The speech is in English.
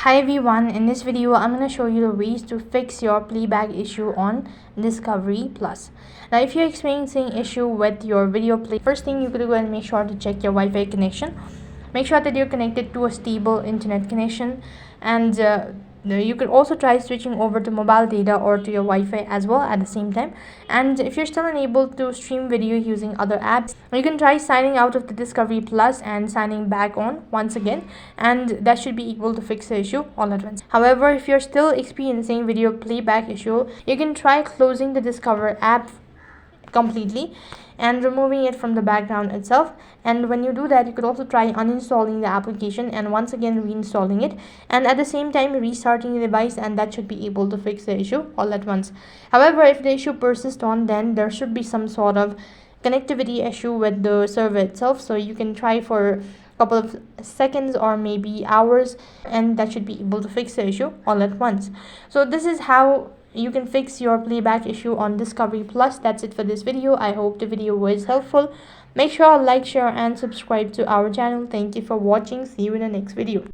Hi everyone, in this video I'm going to show you the ways to fix your playback issue on Discovery Plus. Now if you're experiencing issue with your video play, first thing you could go and make sure to check your Wi-Fi connection. Make sure that you're connected to a stable internet connection, and you could also try switching over to mobile data or to your Wi-Fi as well at the same time. And if you're still unable to stream video using other apps, you can try signing out of the Discovery Plus and signing back on once again, and that should be equal to fix the issue all at once. However, if you're still experiencing video playback issue, you can try closing the Discover app completely and removing it from the background itself. And when you do that, you could also try uninstalling the application and once again reinstalling it, and at the same time restarting the device, and that should be able to fix the issue all at once. However, if the issue persists on, then there should be some sort of connectivity issue with the server itself, so you can try for a couple of seconds or maybe hours, and that should be able to fix the issue all at once. So this is how you can fix your playback issue on Discovery Plus. That's it for this video. I hope the video was helpful. Make sure to like, share and subscribe to our channel. Thank you for watching. See you in the next video.